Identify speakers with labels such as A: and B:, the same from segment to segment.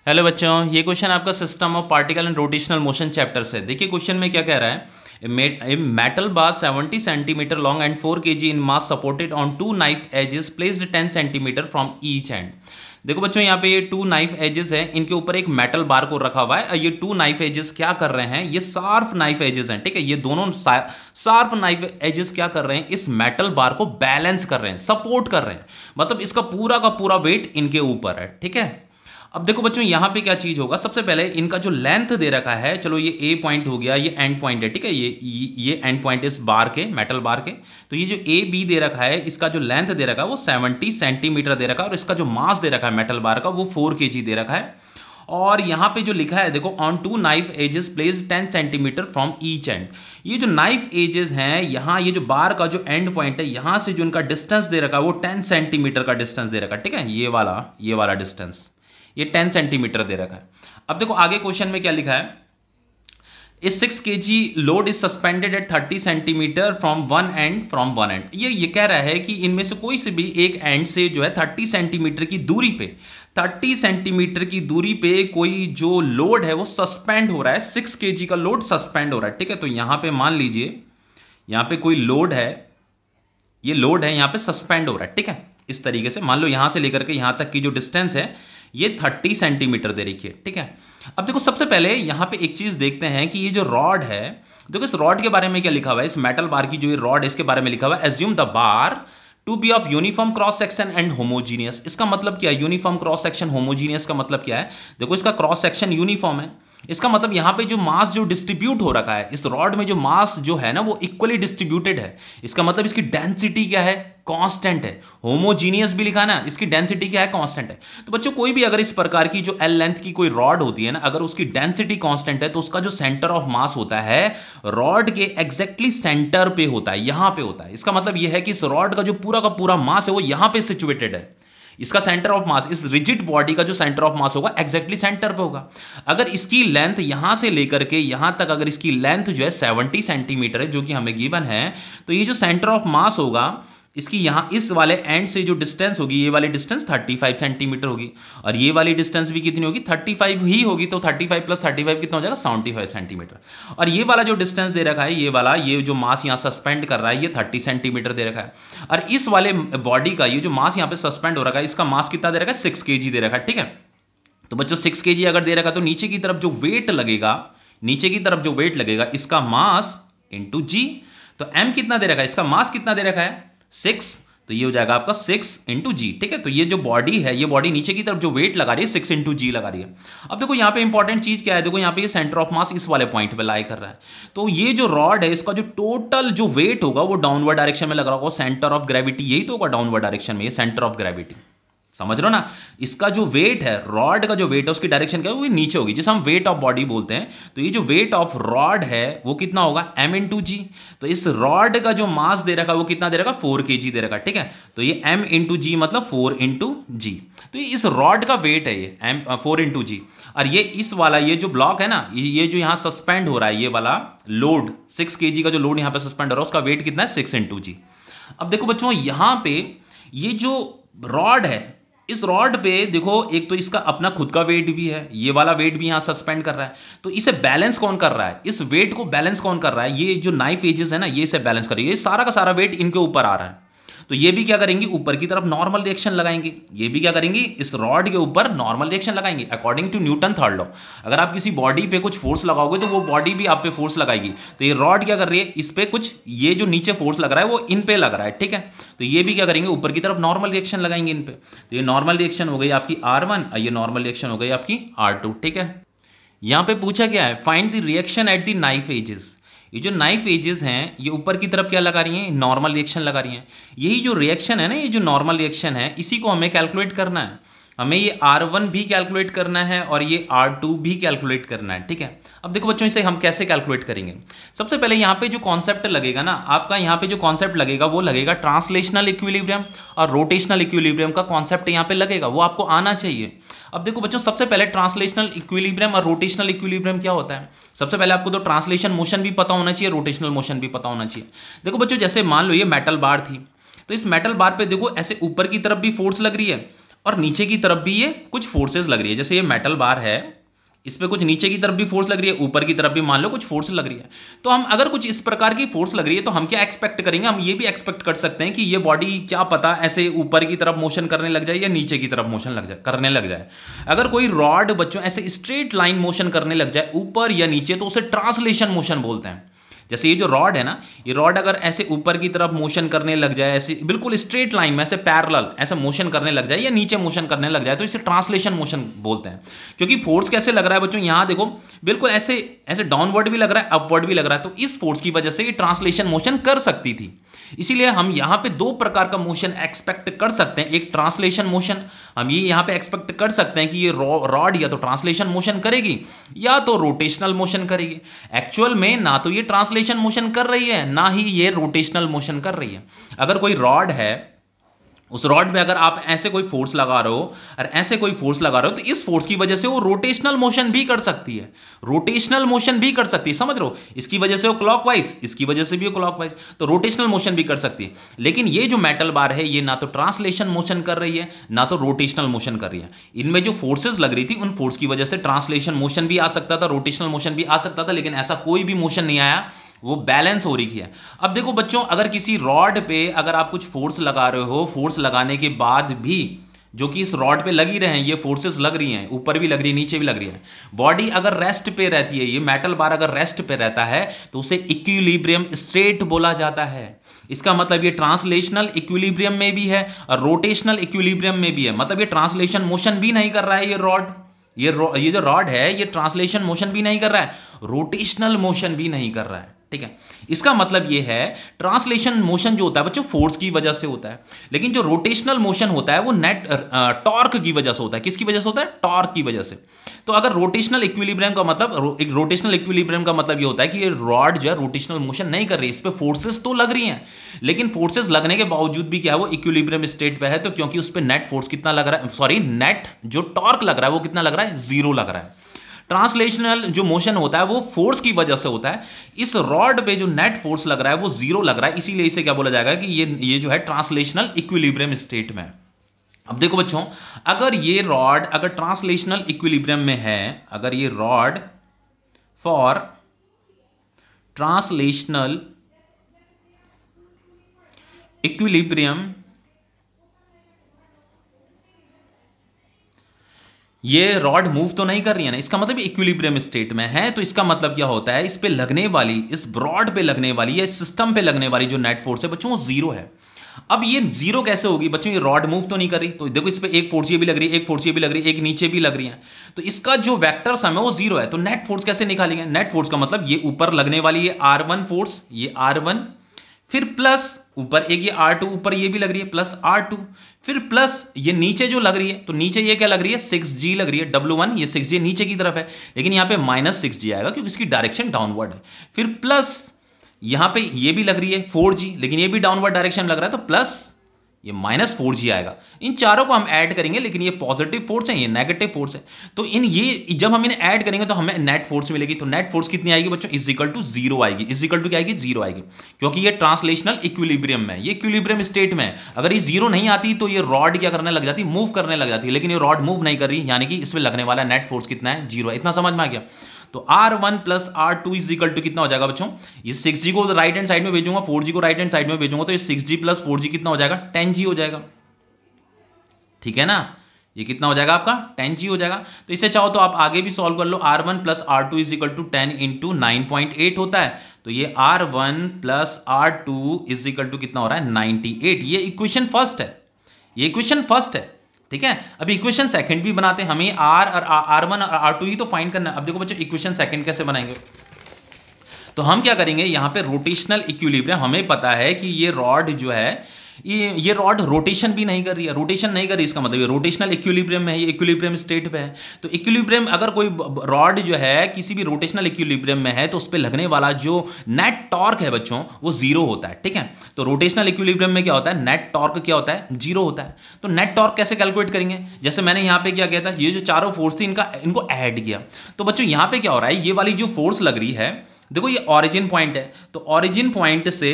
A: Hello बच्चों, ये question आपका system of particle and rotational motion chapter से। देखिए क्वेश्चन में क्या कह रहा है। Metal bar 70 centimetre long and 4 kg in mass supported on two knife edges placed 10 centimetre from each end. देखो बच्चों, यहाँ पे ये 2 नाइफ एजेस है, इनके ऊपर एक मेटल बार को रखा हुआ है और ये 2 नाइफ एजेस क्या कर रहे हैं, ये शार्प नाइफ एजेस हैं। ठीक है, ये दोनों शार्प नाइफ एजेस क्या कर रहे हैं, इस मेटल बार को बैलेंस कर रहे हैं, सपोर्ट कर रहे हैं, मतलब इसका पूरा का पूरा वेट इनके ऊपर है। ठीक है, अब देखो बच्चों यहाँ पे क्या चीज होगा, सबसे पहले इनका जो लेंथ दे रखा है, चलो ये ए पॉइंट हो गया, ये एंड पॉइंट है। ठीक है, ये एंड पॉइंट इस बार के, मेटल बार के। तो ये जो ए बी दे रखा है, इसका जो लेंथ दे रखा है वो 70 सेंटीमीटर दे रखा है और इसका जो मास दे रखा है मेटल बार का वो 4 kg दे रखा है। और यहाँ पे जो लिखा है देखो, on 2 knife edges place 10 centimetre from each end. ये जो नाइफ एजेस हैं, यहाँ ये जो बार का जो एंड पॉइंट है, यहाँ से जो इनका डिस्टेंस दे रखा है वो 10 सेंटीमीटर का डिस्टेंस दे रखा है। ठीक है, ये वाला डिस्टेंस, ये 10 सेंटीमीटर दे रखा है। अब देखो आगे क्वेश्चन में क्या लिखा है, इस 6 kg load is suspended at 30 centimetre from one end. ये कह रहा है कि इनमें से कोई से भी एक एंड से जो है 30 सेंटीमीटर की दूरी पे, 30 सेंटीमीटर की दूरी पे कोई जो लोड है वो सस्पेंड हो रहा है, 6 kg का लोड सस्पेंड हो रहा है। ठीक है, तो यहां पे मान लीजिए यहां पे कोई लोड है, ये लोड है यहां पे सस्पेंड हो रहा है। ठीक है, इस तरीके से मान लो यहां से लेकर के यहां तक की जो डिस्टेंस है ये 30 सेंटीमीटर दे रखी है। ठीक है, अब देखो सबसे पहले यहां पे एक चीज देखते हैं कि ये जो रॉड है, देखो इस रॉड के बारे में क्या लिखा हुआ है, इस मेटल बार की जो ये रॉड है इसके बारे में लिखा हुआ है, assume the bar to be of uniform cross section and homogeneous. इसका मतलब क्या है, यूनिफॉर्म क्रॉस सेक्शन, होमोजीनियस का मतलब क्या है, देखो इसका क्रॉस सेक्शन यूनिफॉर्म है, इसका मतलब यहां पे जो मास जो डिस्ट्रीब्यूट हो रखा है, इस रॉड में जो मास जो है ना वो इक्वली डिस्ट्रीब्यूटेड है। इसका मतलब इसकी डेंसिटी क्या है, कांस्टेंट है। होमोजीनियस भी लिखा ना, इसकी डेंसिटी क्या है, कांस्टेंट है। तो बच्चों कोई भी अगर इस प्रकार की जो एल लेंथ की कोई रॉड होती है ना, अगर उसकी डेंसिटी कांस्टेंट है तो उसका जो सेंटर ऑफ मास होता है रॉड के एग्जैक्टली सेंटर पे होता है, यहां पे होता है। इसका मतलब यह है कि इस रॉड का जो पूरा का पूरा मास है वो यहां पे सिचुएटेड है। इसका सेंटर ऑफ मास, इस रिजिड बॉडी का जो सेंटर ऑफ मास होगा एग्जैक्टली सेंटर पे होगा। अगर इसकी लेंथ यहां से लेकर के यहां तक, अगर इसकी लेंथ जो है 70 सेंटीमीटर है जो कि हमें गिवन है, तो ये जो सेंटर ऑफ मास होगा इसकी यहां इस वाले एंड से जो डिस्टेंस होगी, ये वाली डिस्टेंस 35 सेंटीमीटर होगी और ये वाली डिस्टेंस भी कितनी होगी, 35 ही होगी। तो 35 प्लस 35 कितना हो जाएगा, 75 सेंटीमीटर। और ये वाला जो डिस्टेंस दे रखा है, ये वाला, ये जो मास यहां सस्पेंड कर रहा है ये 30 सेंटीमीटर दे रखा है। और इस वाले बॉडी का ये जो मास यहां पे सस्पेंड हो रखा है, इसका मास कितना दे रखा है, 6 kg दे रखा है। ठीक है, तो बच्चों 6 kg अगर दे रखा है तो नीचे की तरफ जो वेट लगेगा, नीचे की तरफ जो वेट लगेगा इसका मास इंटू जी। तो m कितना दे रखा है, इसका मास कितना दे रखा है 6, तो ये हो जाएगा आपका 6 इंटू जी। ठीक है, तो ये जो बॉडी है, ये बॉडी नीचे की तरफ जो वेट लगा रही है 6 इंटू जी लगा रही है। अब देखो यहाँ पे इंपॉर्टेंट चीज क्या है, देखो यहाँ पे ये सेंटर ऑफ मास इस वाले पॉइंट पे लाई कर रहा है, तो ये जो रॉड है इसका जो टोटल जो वेट होगा वो डाउनवर्ड डायरेक्शन में लग रहा होगा। सेंटर ऑफ ग्रेविटी यही तो होगा डाउनवर्ड डायरेक्शन में, ये सेंटर ऑफ ग्रेविटी, समझ रहे हो ना। इसका जो वेट है, रॉड का जो वेट है उसकी डायरेक्शन क्या है, वो नीचे होगी, जिसे हम वेट ऑफ बॉडी बोलते हैं। तो ये जो वेट ऑफ रॉड है वो कितना होगा, m इंटू जी। तो इस रॉड का जो मास दे रखा है वो कितना दे रखा, 4 kg दे रखा। ठीक है, तो ये m इंटू जी मतलब 4 इंटू जी। तो ये इस रॉड का वेट है, ये m 4 इंटू जी। और ये इस वाला ये जो ब्लॉक है ना, ये जो यहाँ सस्पेंड हो रहा है, ये वाला लोड 6 kg का जो लोड यहाँ पे सस्पेंड हो रहा है उसका वेट कितना है, 6 इंटू जी। अब देखो बच्चों यहाँ पे ये जो रॉड है, इस रॉड पे देखो एक तो इसका अपना खुद का वेट भी है, ये वाला वेट भी यहां सस्पेंड कर रहा है। तो इसे बैलेंस कौन कर रहा है, इस वेट को बैलेंस कौन कर रहा है, ये जो नाइफ एजेस है ना ये इसे बैलेंस कर रही है। ये सारा का सारा वेट इनके ऊपर आ रहा है, तो ये भी क्या करेंगी, ऊपर की तरफ नॉर्मल रिएक्शन लगाएंगे। ये भी क्या करेंगी, इस रॉड के ऊपर नॉर्मल रिएक्शन लगाएंगे according to Newton third law. अगर आप किसी बॉडी पे कुछ फोर्स लगाओगे तो वो बॉडी भी आप पे फोर्स लगाएगी। तो ये रॉड क्या कर रही है, इस पे कुछ ये जो नीचे फोर्स लग रहा है वो इन पे लग रहा है। ठीक है, तो ये भी क्या करेंगे, ऊपर की तरफ नॉर्मल रिएक्शन लगाएंगे इन पे। तो ये नॉर्मल रिएक्शन हो गई आपकी R1 और ये नॉर्मल रिएक्शन हो गई आपकी R2। ठीक है, यहां पे पूछा क्या है, find the reaction at the knife edges. ये जो नाइफ एजेस हैं ये ऊपर की तरफ क्या लगा रही हैं, नॉर्मल रिएक्शन लगा रही हैं। यही जो रिएक्शन है ना, ये जो नॉर्मल रिएक्शन है इसी को हमें कैलकुलेट करना है। हमें ये R1 भी कैलकुलेट करना है और ये R2 भी कैलकुलेट करना है। ठीक है, अब देखो बच्चों इसे हम कैसे कैलकुलेट करेंगे। सबसे पहले यहाँ पे जो कॉन्सेप्ट लगेगा ना आपका, यहाँ पे जो कॉन्सेप्ट लगेगा वो लगेगा ट्रांसलेशनल इक्विलिब्रियम और रोटेशनल इक्विलिब्रियम का कॉन्सेप्ट यहाँ पे लगेगा, वो आपको आना चाहिए। अब देखो बच्चों सबसे पहले ट्रांसलेशनल इक्विलिब्रियम और रोटेशनल इक्विलिब्रियम क्या होता है। सबसे पहले आपको तो ट्रांसलेशन मोशन भी पता होना चाहिए, रोटेशनल मोशन भी पता होना चाहिए। देखो बच्चों जैसे मान लो ये मेटल बार थी, तो इस मेटल बार पे देखो ऐसे ऊपर की तरफ भी फोर्स लग रही है और नीचे की तरफ भी ये कुछ फोर्सेस लग रही है, जैसे ये मेटल बार है, इस पे कुछ नीचे की तरफ भी फोर्स लग रही है, ऊपर की तरफ भी मान लो कुछ फोर्स लग रही है। तो हम अगर कुछ इस प्रकार की फोर्स लग रही है तो हम क्या एक्सपेक्ट करेंगे, हम ये भी एक्सपेक्ट कर सकते हैं कि ये बॉडी क्या पता ऐसे ऊपर की तरफ मोशन करने लग जाए या नीचे की तरफ मोशन करने लग जाए। अगर कोई रॉड बच्चों ऐसे स्ट्रेट लाइन मोशन करने लग जाए ऊपर या नीचे तो उसे ट्रांसलेशन मोशन बोलते हैं। जैसे ये जो रॉड है ना, ये रॉड अगर ऐसे ऊपर की तरफ मोशन करने लग जाए, ऐसे बिल्कुल स्ट्रेट लाइन में ऐसे पैरेलल ऐसे मोशन करने लग जाए या नीचे मोशन करने लग जाए तो इसे ट्रांसलेशन मोशन बोलते हैं। क्योंकि फोर्स कैसे लग रहा है बच्चों, यहां देखो बिल्कुल ऐसे ऐसे डाउनवर्ड भी लग रहा है, अपवर्ड भी लग रहा है, तो इस फोर्स की वजह से ये ट्रांसलेशन मोशन कर सकती थी। इसीलिए हम यहां पे दो प्रकार का मोशन एक्सपेक्ट कर सकते हैं। एक ट्रांसलेशन मोशन, हम ये यहां पे एक्सपेक्ट कर सकते हैं कि ये रॉड या तो ट्रांसलेशन मोशन करेगी या तो रोटेशनल मोशन करेगी। एक्चुअल में ना तो ये ट्रांसलेशन मोशन कर रही है ना ही ये रोटेशनल मोशन कर रही है। अगर कोई रॉड है, उस रॉड में अगर आप ऐसे कोई फोर्स लगा रहे हो और ऐसे कोई फोर्स लगा रहे हो तो इस फोर्स की वजह से वो रोटेशनल मोशन भी कर सकती है, रोटेशनल मोशन भी कर सकती है, समझ रहे हो। इसकी वजह से वो क्लॉकवाइज, इसकी वजह से भी वो क्लॉकवाइज, तो रोटेशनल मोशन भी कर सकती है। लेकिन ये जो मेटल बार है ये ना तो ट्रांसलेशन मोशन कर रही है ना तो रोटेशनल मोशन कर रही है। इनमें जो फोर्सेज लग रही थी उन फोर्स की वजह से ट्रांसलेशन मोशन भी आ सकता था, रोटेशनल मोशन भी आ सकता था, लेकिन ऐसा कोई भी मोशन नहीं आया, वो बैलेंस हो रही है। अब देखो बच्चों, अगर किसी रॉड पे अगर आप कुछ फोर्स लगा रहे हो, फोर्स लगाने के बाद भी जो कि इस रॉड पे लगी रहे हैं, ये फोर्सेस लग रही हैं, ऊपर भी लग रही है नीचे भी लग रही है, बॉडी अगर रेस्ट पे रहती है, ये मेटल बार अगर रेस्ट पे रहता है तो उसे इक्विलिब्रियम स्टेट बोला जाता है। इसका मतलब ये ट्रांसलेशनल इक्विलिब्रियम में भी है और रोटेशनल इक्विलिब्रियम में भी है। मतलब ये ट्रांसलेशन मोशन भी नहीं कर रहा है, ये रॉड, ये जो रॉड है ये ट्रांसलेशन मोशन भी नहीं कर रहा है, रोटेशनल मोशन भी नहीं कर रहा है, ठीक है। इसका मतलब यह है ट्रांसलेशन मोशन जो होता है बच्चों फोर्स की वजह से होता है, लेकिन जो रोटेशनल मोशन होता है वो नेट टॉर्क की वजह से होता है। किसकी वजह से होता है? टॉर्क की वजह से। तो अगर रोटेशनल इक्विलिब्रियम का मतलब, एक रोटेशनल इक्विलिब्रियम का मतलब ये होता है कि ये रॉड जो है रोटेशनल मोशन नहीं कर रही, इस पे फोर्सेस तो लग रही हैं, लेकिन फोर्सेस लगने के बावजूद भी क्या है, वो इक्विलिब्रियम स्टेट पे है। तो क्योंकि उस पर नेट फोर्स कितना लग रहा है, सॉरी नेट जो टॉर्क लग रहा है वो कितना लग रहा है, जीरो लग रहा है। ट्रांसलेशनल जो मोशन होता है वो फोर्स की वजह से होता है। इस रॉड पे जो नेट फोर्स लग रहा है वो जीरो लग रहा है, इसीलिए इसे क्या बोला जाएगा कि ये जो है ट्रांसलेशनल इक्विलिब्रियम स्टेट में। अब देखो बच्चों, अगर ये रॉड अगर ट्रांसलेशनल इक्विलिब्रियम में है, अगर ये रॉड फॉर ट्रांसलेशनल इक्विलिब्रियम, ये रॉड मूव तो नहीं कर रही है ना, इसका मतलब इक्विलिब्रियम स्टेट में है। तो इसका मतलब क्या होता है, इस पे लगने वाली, इस रॉड पे लगने वाली या इस सिस्टम पे लगने वाली जो नेट फोर्स है बच्चों वो जीरो है। अब ये जीरो कैसे होगी बच्चों, ये रॉड मूव तो नहीं कर रही, तो देखो इस पे एक फोर्स ये भी लग रही है, एक फोर्स ये भी लग रही है, एक नीचे भी लग रही है, तो इसका जो वेक्टर सम है वो जीरो है। तो नेट फोर्स कैसे निकालेंगे? नेट फोर्स का मतलब ये ऊपर लगने वाली ये R1 फोर्स, ये R1, फिर प्लस ऊपर एक ये R2, ऊपर ये भी लग रही है प्लस R2, फिर प्लस ये नीचे जो लग रही है, तो नीचे ये क्या लग रही है, 6G लग रही है, W1, ये 6G नीचे की तरफ है, लेकिन यहाँ पे -6G आएगा क्योंकि इसकी डायरेक्शन डाउनवर्ड है। फिर प्लस यहाँ पे ये भी लग रही है 4G, लेकिन ये भी डाउनवर्ड डायरेक्शन लग रहा है, तो प्लस ये -4G आएगा। इन चारों को हम ऐड करेंगे, लेकिन ये पॉजिटिव फोर्स है, ये नेगेटिव फोर्स है, तो ये जब हम इन्हें ऐड करेंगे तो हमें नेट फोर्स मिलेगी। तो नेट फोर्स कितनी आएगी बच्चों, इज इक्वल टू जीरो आएगी। इज इक्वल टू क्या आएगी, जीरो आएगी, क्योंकि ये ट्रांसलेशनल इक्विलिब्रियम में, ये इक्विलिब्रियम स्टेट में अगर ये जीरो नहीं आती तो ये रॉड क्या करने लग जाती, मूव करने लग जाती है, लेकिन ये रॉड मूव नहीं कर रही, यानी कि इसमें लगने वाला नेट फोर्स कितना है, जीरो है। इतना समझ में आ गया? तो R1 plus R2 is equal to कितना हो जाएगा बच्चों, ये 6G को राइट हैंड साइड में भेजूंगा, 4G को राइट हैंड साइड में भेजूंगा, तो ये 6G प्लस 4G कितना हो जाएगा, 10G हो जाएगा, ठीक है ना। ये कितना हो जाएगा आपका, 10G हो जाएगा। तो इसे चाहो तो आप आगे भी सॉल्व कर लो, R1 plus R2 is equal to 10 into 9.8 होता है, तो ये R1 plus R2 is equal to कितना हो रहा है, 98। ये इक्वेशन फर्स्ट है, ये इक्वेशन फर्स्ट है, ठीक है। अभी इक्वेशन सेकंड भी बनाते हैं, हमें R1 और R2 ही तो फाइंड करना है। अब देखो बच्चों, इक्वेशन सेकंड कैसे बनाएंगे, तो हम क्या करेंगे, यहां पे रोटेशनल इक्विलिब्रियम, हमें पता है कि ये रॉड जो है, ये रॉड रोटेशन भी नहीं कर रही है, रोटेशन नहीं कर रही, इसका मतलब ये रोटेशनल इक्विलिब्रियम में है, ये इक्विलिब्रियम स्टेट पे है। तो इक्विलिब्रियम, अगर कोई रॉड जो है किसी भी रोटेशनल इक्विलिब्रियम में है तो उस पर लगने वाला जो नेट टॉर्क है बच्चों वो जीरो होता है, ठीक है। तो रोटेशनल इक्विलिब्रियम में क्या होता है, नेट टॉर्क क्या होता है, जीरो होता है। तो नेट टॉर्क कैसे कैलकुलेट करेंगे, जैसे मैंने यहाँ पे क्या किया था, ये जो चारों फोर्स थी इनको ऐड किया। तो बच्चों यहाँ पे क्या हो रहा है, ये वाली जो फोर्स लग रही है, देखो ये ऑरिजिन पॉइंट है, तो ऑरिजिन पॉइंट से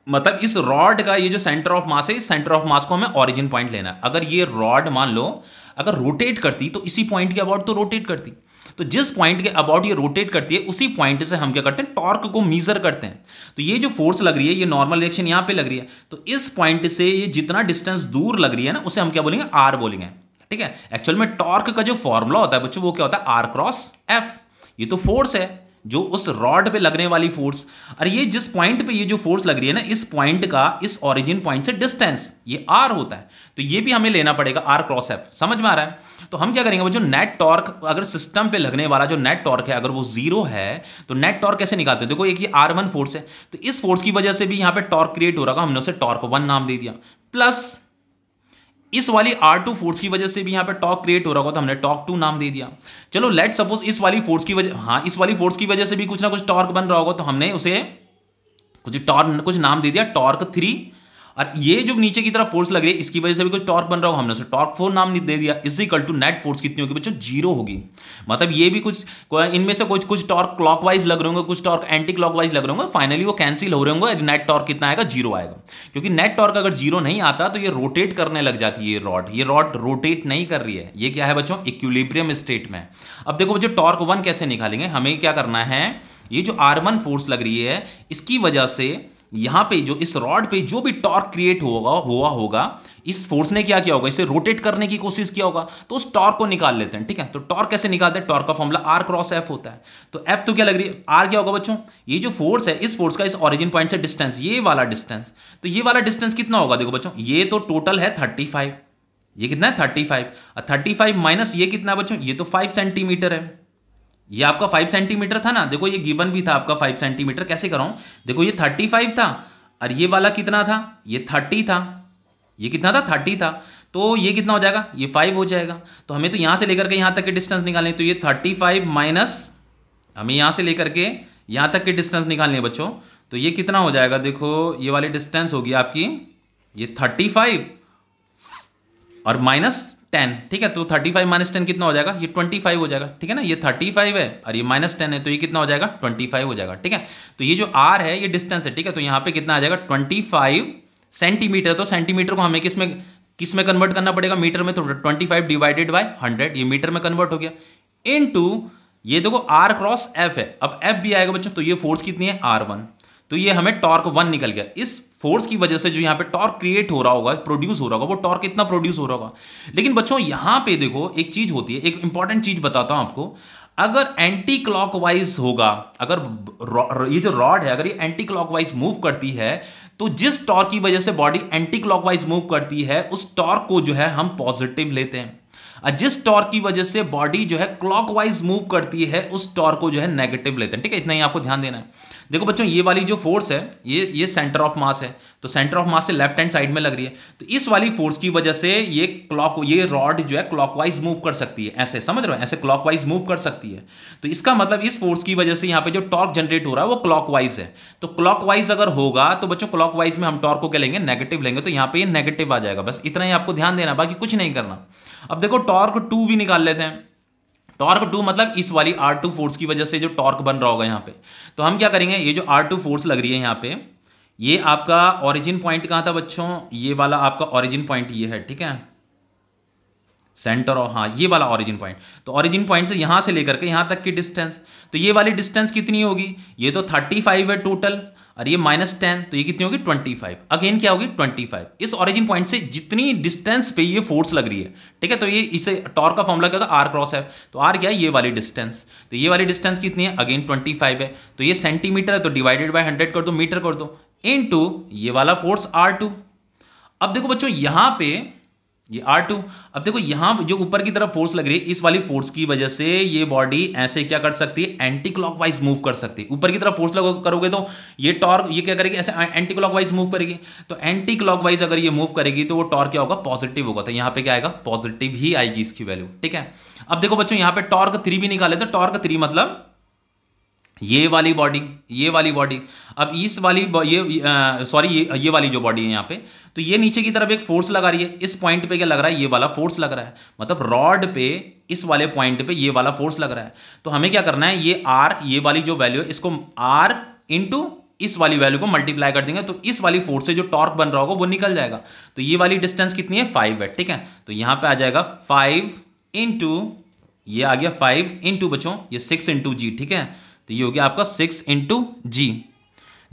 A: मतलब इस रॉड का ये जो सेंटर ऑफ मास है, इस सेंटर ऑफ मास को हमें ओरिजिन पॉइंट लेना है। अगर ये रॉड मान लो अगर रोटेट करती तो इसी पॉइंट के अबाउट तो रोटेट करती, तो जिस पॉइंट के अबाउट ये रोटेट करती है उसी पॉइंट से हम क्या करते हैं, टॉर्क को मीजर करते हैं। तो ये जो फोर्स लग रही है ये नॉर्मल रिएक्शन यहां पे लग रही है, तो इस पॉइंट से ये जितना डिस्टेंस दूर लग रही है ना उसे हम क्या बोलेंगे, आर बोलेंगे। ठीक है, एक्चुअल में टॉर्क का जो फॉर्मूला होता है बच्चों वो क्या होता है, आर क्रॉस एफ। ये तो फोर्स है जो उस रॉड पे लगने वाली फोर्स, और ये जिस पॉइंट पे ये जो फोर्स लग रही है ना, इस पॉइंट का इस ओरिजिन पॉइंट से डिस्टेंस ये आर होता है, तो ये भी हमें लेना पड़ेगा आर क्रॉस एफ। समझ में आ रहा है? तो हम क्या करेंगे, वो जो नेट टॉर्क, अगर सिस्टम पे लगने वाला जो नेट टॉर्क है अगर वो जीरो है तो नेट टॉर्क कैसे निकालते हैं, देखो एक ये R1 फोर्स है, तो इस फोर्स की वजह से भी यहां पे टॉर्क क्रिएट हो रहा है, हमने उसे टॉर्क 1 नाम दे दिया, प्लस इस वाली R2 फोर्स की वजह से भी यहां पे टॉर्क क्रिएट हो रहा होगा तो हमने टॉर्क 2 नाम दे दिया। चलो लेट सपोज इस वाली फोर्स की वजह, हाँ इस वाली फोर्स की वजह से भी कुछ ना कुछ टॉर्क बन रहा होगा तो हमने उसे कुछ नाम दे दिया, टॉर्क 3। और ये जो नीचे की तरफ फोर्स लग रही है इसकी वजह से भी कुछ टॉर्क बन रहा होगा, हमने उसे टॉर्क 4 नाम दे दिया। Is equal to net force कितनी होगी बच्चों, 0 होगी। मतलब ये भी कुछ इनमें से कुछ टॉर्क क्लॉकवाइज लग रहे होंगे, कुछ टॉर्क एंटी क्लॉकवाइज लग रहे होंगे, फाइनली वो कैंसिल हो रहे होंगे, नेट टॉर्क कितना आएगा, 0 आएगा। क्योंकि नेट टॉर्क अगर 0 नहीं आता तो ये रोटेट करने लग जाती है, ये रॉड रोटेट नहीं कर रही है, ये क्या है बच्चों, इक्विलिब्रियम स्टेट में। अब देखो बच्चों टॉर्क 1 कैसे निकालेंगे, हमें क्या करना है, ये जो R1 फोर्स लग रही है इसकी वजह से यहां पे जो इस रॉड पे जो भी टॉर्क क्रिएट हुआ होगा, इस फोर्स ने क्या किया होगा, इसे रोटेट करने की कोशिश किया होगा, तो उस टॉर्क को निकाल लेते हैं। ठीक है, तो टॉर्क कैसे निकालते हैं, टॉर्क का फॉर्मूला आर क्रॉस एफ होता है। तो एफ तो क्या लग रही है, आर क्या होगा बच्चों, ये जो फोर्स है इस फोर्स का इस ओरिजिन पॉइंट से डिस्टेंस, ये वाला डिस्टेंस, तो ये वाला डिस्टेंस कितना होगा, देखो बच्चों ये तो टोटल है 35, ये कितना है 35, और 35 माइनस ये कितना है बच्चों, ये तो 5 सेंटीमीटर है। ये आपका 5 सेंटीमीटर था ना, देखो ये गिवन भी था आपका 5 सेंटीमीटर, कैसे कराऊं, देखो ये 35 था और ये वाला कितना था, ये 30 था, ये कितना था 30 था, तो ये कितना हो जाएगा, ये 5 हो जाएगा। तो हमें तो यहां से लेकर के यहां तक के डिस्टेंस निकालने, तो ये 35 माइनस हमें यहां से लेकर के यहां तक के डिस्टेंस निकालने हैं बच्चों, तो ये कितना हो जाएगा, देखो ये वाली डिस्टेंस होगी आपकी ये 35 और माइनस 10। ठीक है, तो 35 माइनस 10 कितना हो जाएगा, ये 25 हो जाएगा। ठीक है ना, ये 35 है और ये माइनस 10 है, तो ये कितना हो जाएगा 25 हो जाएगा। ठीक है, तो ये जो r है ये डिस्टेंस है। ठीक है, तो यहाँ पे कितना आ जाएगा 25 सेंटीमीटर, तो सेंटीमीटर को हमें किस में कन्वर्ट करना पड़ेगा, मीटर में, तो 25 डिवाइडेड बाय 100, ये मीटर में कन्वर्ट हो गया, इनटू ये देखो r क्रॉस f है। अब f भी आएगा बच्चों, तो ये फोर्स कितनी है R1, तो ये हमें टॉर्क 1 निकल गया। इस फोर्स की वजह से जो यहां पे टॉर्क क्रिएट हो रहा होगा, प्रोड्यूस हो रहा होगा, वो टॉर्क कितना प्रोड्यूस हो रहा होगा। लेकिन बच्चों यहां पे देखो एक चीज होती है, एक इंपॉर्टेंट चीज बताता हूं आपको, अगर एंटी क्लॉकवाइज होगा, अगर ये जो रॉड है अगर ये एंटी क्लॉकवाइज मूव करती है, तो जिस टॉर्क की वजह से बॉडी एंटी क्लॉकवाइज मूव करती है उस टॉर्क को जो है हम पॉजिटिव लेते हैं, और जिस टॉर्क की वजह से बॉडी जो है क्लॉकवाइज मूव करती है उस टॉर्क को जो है नेगेटिव लेते हैं। ठीक है, इतना ही आपको ध्यान देना है। देखो बच्चों ये वाली जो फोर्स है ये सेंटर ऑफ मास है, तो सेंटर ऑफ मास से लेफ्ट हैंड साइड में लग रही है, तो इस वाली फोर्स की वजह से ये रॉड जो है क्लॉकवाइज मूव कर सकती है, ऐसे समझ रहे हो, ऐसे क्लॉकवाइज मूव कर सकती है। तो इसका मतलब इस फोर्स की वजह से यहाँ पे जो टॉर्क जनरेट हो रहा है वो क्लॉकवाइज है, तो क्लॉकवाइज अगर होगा तो बच्चों क्लॉकवाइज में हम टॉर्क को क्या लेंगे, नेगेटिव लेंगे, तो यहाँ पे ये नेगेटिव आ जाएगा। बस इतना ही आपको ध्यान देना, बाकी कुछ नहीं करना। अब देखो टॉर्क 2 भी निकाल लेते हैं। टॉर्क 2 मतलब इस वाली R2 फोर्स की वजह से जो टॉर्क बन रहा होगा यहाँ पे, तो हम क्या करेंगे, ये जो R2 फोर्स लग रही है यहाँ पे, ये आपका ओरिजिन पॉइंट कहाँ था बच्चों, ये वाला आपका ओरिजिन पॉइंट ये है। ठीक है, सेंटर और हाँ ये वाला ओरिजिन पॉइंट, तो ओरिजिन पॉइंट से यहां से लेकर के यहां तक की डिस्टेंस, तो ये वाली डिस्टेंस कितनी होगी, ये तो 35 है टोटल, और ये -10, तो ये कितनी होगी 25, अगेन क्या होगी 25। इस ओरिजिन पॉइंट से जितनी डिस्टेंस पे ये फोर्स लग रही है, ठीक है, तो ये इसे टॉर्क का फॉर्मूला क्या होगा, R क्रॉस एफ, तो R क्या है, ये वाली डिस्टेंस, तो ये वाली डिस्टेंस कितनी है, अगेन 25 है, तो ये सेंटीमीटर है, तो डिवाइडेड बाय 100 कर दो, मीटर कर दो, इनटू ये वाला फोर्स R2। अब देखो बच्चों यहां पे ये R2, अब देखो यहां जो ऊपर की तरफ फोर्स लग रही है, इस वाली फोर्स की वजह से ये बॉडी ऐसे क्या कर सकती है, एंटी क्लॉकवाइज मूव कर सकती है। ऊपर की तरफ फोर्स करोगे तो ये टॉर्क ये क्या करेगी, ऐसे एंटी क्लॉकवाइज मूव करेगी, तो एंटी क्लॉकवाइज अगर ये मूव करेगी तो वो टॉर्क क्या होगा, पॉजिटिव होगा, तो यहां पे क्या आएगा, पॉजिटिव ही आएगी इसकी वैल्यू। ठीक है, अब देखो बच्चों यहां पे टॉर्क 3 भी निकाले, तो टॉर्क 3 मतलब ये वाली बॉडी, ये वाली बॉडी, अब इस वाली ये वाली जो बॉडी है यहाँ पे, तो ये नीचे की तरफ एक फोर्स लगा रही है, इस पॉइंट पे क्या लग रहा है, ये वाला फोर्स लग रहा है, मतलब रॉड पे इस वाले पॉइंट पे ये वाला फोर्स लग रहा है। तो हमें क्या करना है, ये R ये वाली जो वैल्यू है इसको R इंटू इस वाली वैल्यू को मल्टीप्लाई कर देंगे तो इस वाली फोर्स से जो टॉर्क बन रहा होगा वो निकल जाएगा। तो ये वाली डिस्टेंस कितनी है 5 है, ठीक है। तो यहां पे आ जाएगा 5 इंटू, ये आ गया 5 इंटू बच्चों ये 6 इंटू जी, ठीक है। तो ये हो गया आपका 6 इंटू जी,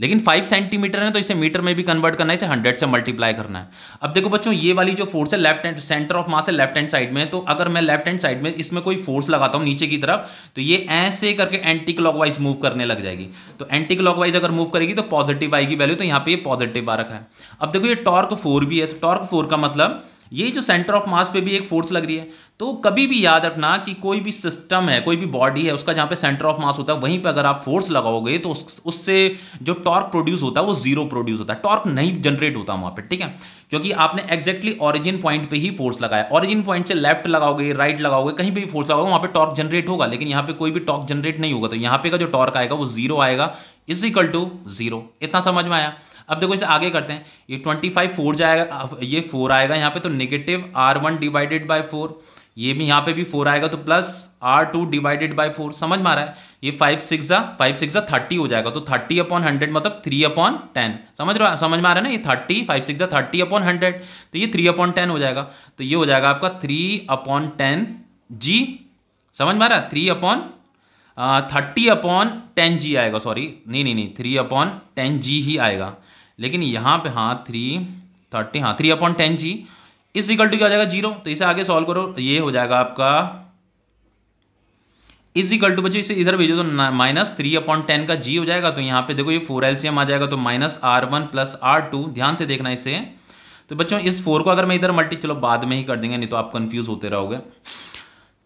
A: लेकिन 5 सेंटीमीटर है तो इसे मीटर में भी कन्वर्ट करना है, इसे 100 से मल्टीप्लाई करना है। अब देखो बच्चों ये वाली जो फोर्स है left hand centre of mass है लेफ्ट हैंड साइड में, तो अगर मैं लेफ्ट हैंड साइड में इसमें कोई फोर्स लगाता हूं नीचे की तरफ तो ये ऐसे करके एंटी क्लॉकवाइज मूव करने लग जाएगी। तो एंटी क्लॉकवाइज अगर मूव करेगी तो पॉजिटिव आएगी वैल्यू, तो यहाँ पे ये पॉजिटिव आ रखा है। अब देखो ये टॉर्क 4 भी है, तो टॉर्क 4 का मतलब ये जो सेंटर ऑफ मास पे भी एक फोर्स लग रही है। तो कभी भी याद रखना कि कोई भी सिस्टम है, कोई भी बॉडी है, उसका जहां पे सेंटर ऑफ मास होता है वहीं पे अगर आप फोर्स लगाओगे तो उससे जो टॉर्क प्रोड्यूस होता है वो जीरो प्रोड्यूस होता है, टॉर्क नहीं जनरेट होता वहां पे, ठीक है। क्योंकि आपने एग्जैक्टली ऑरिजिन पॉइंट पे ही फोर्स लगाया। ऑरिजिन पॉइंट से लेफ्ट लगाओगे, राइट लगाओगे, कहीं पे भी फोर्स लगाओगे वहां पे टॉर्क जनरेट होगा, लेकिन यहाँ पे कोई भी टॉर्क जनरेट नहीं होगा। तो यहाँ पे का जो टॉर्क आएगा वो जीरो आएगा, इज इक्वल टू जीरो। इतना समझ में आया। अब देखो इसे आगे करते हैं, ये 25 4 जाएगा, ये 4 आएगा यहाँ पे, तो नेगेटिव R1 डिवाइडेड बाय 4, ये भी यहाँ पे भी 4 आएगा, तो प्लस R2 डिवाइडेड बाय 4। समझ में आ रहा है। ये 5 6 जा 30 हो जाएगा, तो 30/100 मतलब 3/10। समझ में आ रहा है ना, ये 30 5 6 जा 30/100, तो ये 3/10 हो जाएगा। तो ये हो जाएगा आपका 3/10 जी। समझ में आ रहा है, 30/10 जी आएगा, सॉरी नहीं 3/10 जी ही आएगा, लेकिन यहाँ पे हाँ 3/10 जी इस इक्वल टू क्या हो जाएगा 0। तो इसे आगे सॉल्व करो, ये हो जाएगा आपका इज इक्वल टू, बच्चों इसे इधर भेजो तो -3/10 का जी हो जाएगा। तो यहाँ पे देखो ये 4 LCM आ जाएगा, तो -R1 + R2, ध्यान से देखना इसे। तो बच्चों इस 4 को अगर मैं इधर चलो बाद में ही कर देंगे, नहीं तो आप कंफ्यूज होते रहोगे।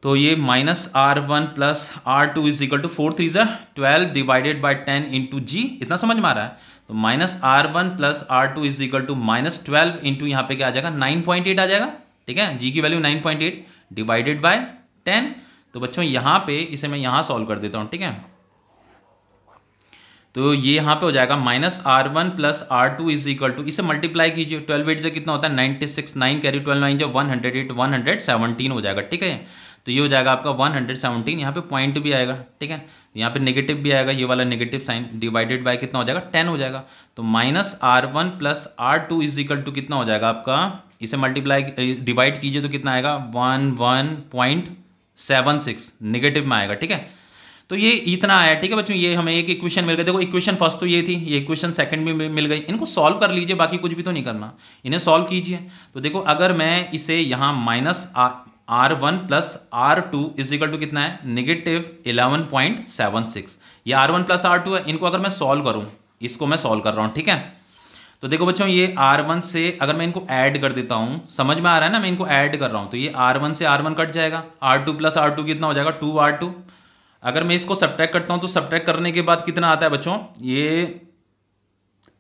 A: तो ये -R1 + R2 is equal to 4 3 जा 12 डिवाइडेड बाय 10 इंटू जी। इतना समझ में आ रहा है। तो -R1 + R2 is equal to -12 into यहाँ पे क्या आ जाएगा 9.8 आ जाएगा, ठीक है। जी की वैल्यू 9.8 डिवाइडेड बाय 10। तो बच्चों यहाँ पे इसे मैं यहाँ सॉल्व कर देता हूँ, ठीक है। तो ये यहाँ पे हो जाएगा -R1 + R2 is equal to, इसे मल्टीप्लाई कीजिए, 12 8 से कितना होता है 96, 9 कैरी 12 9 जो 108 117 हो जाएगा, ठीक है। तो ये हो जाएगा आपका 117, यहाँ पे पॉइंट भी आएगा, ठीक है। यहाँ पे नेगेटिव भी आएगा, ये वाला नेगेटिव साइन, डिवाइडेड बाय कितना हो जाएगा 10 हो जाएगा। तो -R1 + R2 is equal to कितना हो जाएगा आपका, इसे मल्टीप्लाई डिवाइड कीजिए तो कितना आएगा 11.76 नेगेटिव में आएगा, ठीक है। तो ये इतना आया, ठीक है बच्चों। ये हमें एक इक्वेशन मिल गई। देखो इक्वेशन फर्स्ट तो ये थी, ये इक्वेशन सेकंड भी मिल गई। इनको सॉल्व कर लीजिए, बाकी कुछ भी तो नहीं करना, इन्हें सॉल्व कीजिए। तो देखो अगर मैं इसे यहाँ -R1 + R2 is equal to कितना है -11.76, ये R1 + R2 है। इनको अगर मैं सॉल्व करूँ, इसको मैं सॉल्व कर रहा हूँ, ठीक है। तो देखो बच्चों ये R1 से अगर मैं इनको ऐड कर देता हूँ, समझ में आ रहा है ना, मैं इनको ऐड कर रहा हूँ, तो ये R1 से R1 कट जाएगा, R2 + R2 कितना हो जाएगा 2R2। अगर मैं इसको सब्ट्रैक्ट करता हूँ तो सब्ट्रैक्ट करने के बाद कितना आता है बच्चों, ये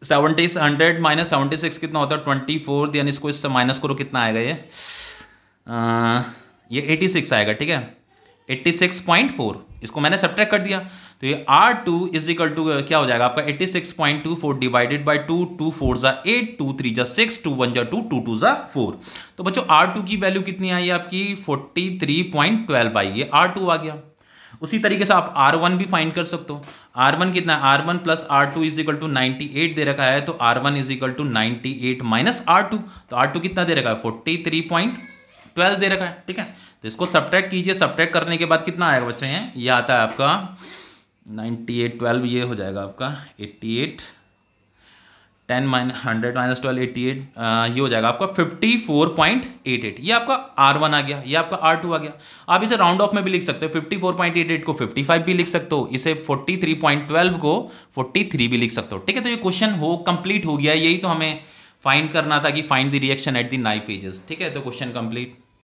A: 100 - 76 कितना होता है 24, यानी इसको इससे माइनस करो कितना आएगा ये 86 आएगा, ठीक है 86.4। इसको मैंने सब्ट्रैक्ट कर दिया, तो ये R2 इज इक्वल टू क्या हो जाएगा आपका 86.24 डिवाइडेड बाय 2, 2 4 जा 8, 2 3 जा 6, 2 1 जा 2, 2 2 जा 4। तो बच्चों R2 की वैल्यू कितनी आई आपकी 43.12 आई, ये R2 आ गया। उसी तरीके से आप R1 भी फाइंड कर सकते हो। R1 कितना है, R1 + R2 is equal to 98 दे रखा है, तो R1 is equal to 98 minus R2, तो R2 कितना दे रखा है 43.12 दे रखा है, ठीक है। तो इसको सब्ट्रैक्ट कीजिए, सब्ट्रैक्ट करने के बाद कितना आएगा बच्चे, ये आता है आपका 98 12, ये हो जाएगा आपका 88, 10 - 100 - 12 88, ये हो जाएगा आपका 54.88। ये आपका R1 आ गया, ये आपका R2 आ गया। आप इसे राउंड ऑफ में भी लिख सकते हो, 54.88 को 55 भी लिख सकते हो, इसे 43.12 को 43 भी लिख सकते हो, ठीक है। तो ये क्वेश्चन कंप्लीट हो गया। यही तो हमें फाइंड करना था कि find the reaction at the knife edges, ठीक है। तो क्वेश्चन कंप्लीट।